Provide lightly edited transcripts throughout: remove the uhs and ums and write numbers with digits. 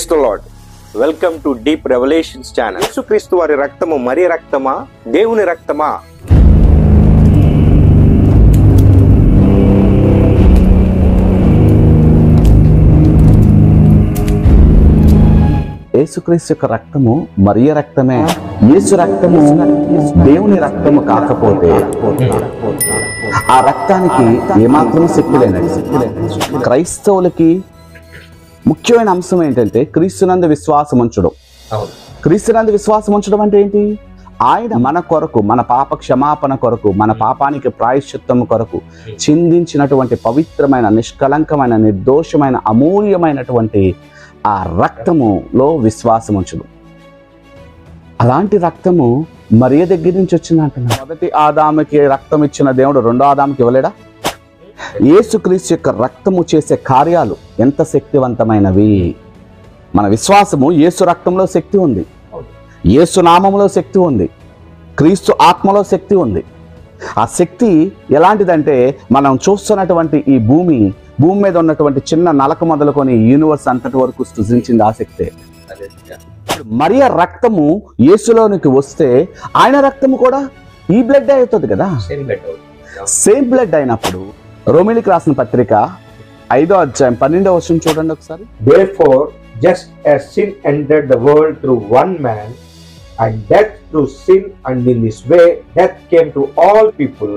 Praise the lord. Welcome to deep revolutions channel. యేసుక్రీస్తు వారి రక్తము మరి రక్తమా, దేవుని రక్తమా? యేసుక్రీస్తు యొక్క రక్తము మరియ రక్తమే. యేసు రక్తము దేవుని రక్తము కాకపోతే ఆ రక్తానికి ఏమాత్రం శక్తి లేనది. క్రైస్తవులకి ముఖ్యమైన అంశం ఏంటంటే క్రీస్తునందు విశ్వాసం ఉంచడం. క్రీస్తునందు విశ్వాసం ఉంచడం అంటే ఏంటి? ఆయన మన కొరకు, మన పాప క్షమాపణ కొరకు, మన పాపానికి ప్రాయశ్చిత్తము కొరకు చిందించినటువంటి పవిత్రమైన, నిష్కలంకమైన, నిర్దోషమైన, అమూల్యమైనటువంటి ఆ రక్తములో విశ్వాసం ఉంచడం. అలాంటి రక్తము మరియ దగ్గర నుంచి వచ్చింది అంటున్నాడు. మొదటి ఆదాముకి రక్తం ఇచ్చిన దేవుడు రెండో ఆదాముకి ఇవ్వలేడా? యేసుక్రీస్తు యొక్క రక్తము చేసే కార్యాలు ఎంత శక్తివంతమైనవి. మన విశ్వాసము యేసు రక్తంలో శక్తి ఉంది, యేసు నామములో శక్తి ఉంది, క్రీస్తు ఆత్మలో శక్తి ఉంది. ఆ శక్తి ఎలాంటిదంటే మనం చూస్తున్నటువంటి ఈ భూమి మీద ఉన్నటువంటి చిన్న నలక మొదలుకొని యూనివర్స్ అంతటి వరకు సృజించింది ఆ శక్తే. మరియ రక్తము యేసులోనికి వస్తే ఆయన రక్తము కూడా ఈ బ్లడ్ అవుతుంది కదా, సేమ్ బ్లడ్ అయినప్పుడు. రోమిలికి రాసిన పత్రిక 5వ అధ్యాయం 12వ వచనం చూడండి ఒకసారి. Therefore, just as sin entered the world through one man, and death through sin, and in this way death came to all people,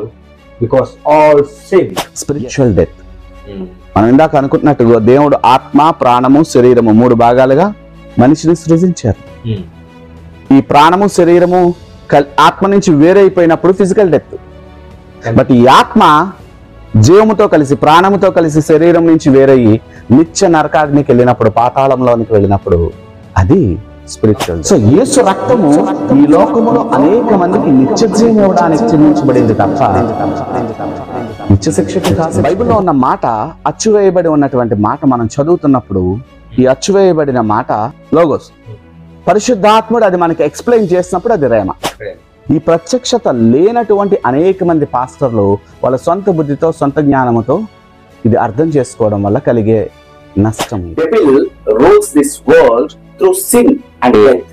because all sinned. Spiritual death. మనం ఇందాక అనుకుంటున్నట్టుగా దేవుడు ఆత్మ, ప్రాణము, శరీరము 3 భాగాలుగా మనిషిని సృజించారు. ఈ ప్రాణము, శరీరము ఆత్మ నుంచి వేరైపోయినప్పుడు ఫిజికల్ డెత్. బట్ ఈ ఆత్మ జీవముతో కలిసి, ప్రాణముతో కలిసి శరీరం నుంచి వేరయ్యి నిత్య నరకాగ్నికి వెళ్ళినప్పుడు, పాతాళంలోనికి వెళ్ళినప్పుడు అది స్పిరిచువల్. సో యేసు రక్తము ఈ లోకములో అనేక మందికి నిత్య జీవం ఇవ్వడానికి చెల్లించబడింది తప్ప నిత్య శిక్షకు కాదు. బైబిల్లో ఉన్న మాట, అచ్చువేయబడి ఉన్నటువంటి మాట మనం చదువుతున్నప్పుడు ఈ అచ్చువేయబడిన మాట లోగోస్. పరిశుద్ధాత్ముడు అది మనకి ఎక్స్ప్లెయిన్ చేసినప్పుడు అది రేమ. ఈ ప్రత్యక్షత లేనటువంటి అనేక మంది పాస్టర్లు వాళ్ళ సొంత బుద్ధితో, సొంత జ్ఞానముతో ఇది అర్థం చేసుకోవడం వల్ల కలిగే నష్టం. Devil rules this world through sin and death.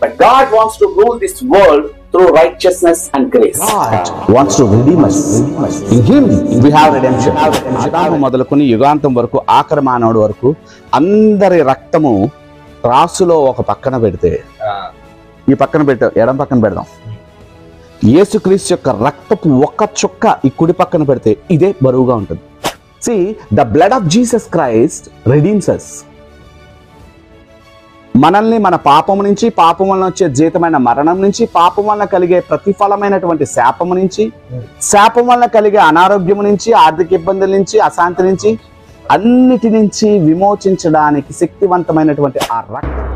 But God wants to rule this world through righteousness and grace. God wants to redeem us. In Him we have redemption. ఆదాము మొదలుకొని యుగాంతం వరకు, ఆఖరి మానవుడి వరకు అందరి రక్తము రాసులో ఒక పక్కన పెడితే, ఈ పక్కన పెట్ట, ఎడం పక్కన పెడదాం. యేసుక్రీస్తు యొక్క రక్తపు ఒక్క చుక్క ఈ కుడి పక్కన పెడితే ఇదే బరువుగా ఉంటుంది. See, the blood of Jesus Christ redeems us. మనల్ని మన పాపము నుంచి, పాపం వలన వచ్చే జీతమైన మరణం నుంచి, పాపం వలన కలిగే ప్రతిఫలమైనటువంటి శాపము నుంచి, శాపం వలన కలిగే అనారోగ్యము నుంచి, ఆర్థిక ఇబ్బందుల నుంచి, అశాంతి నుంచి, అన్నిటి నుంచి విమోచించడానికి శక్తివంతమైనటువంటి ఆ రక్తం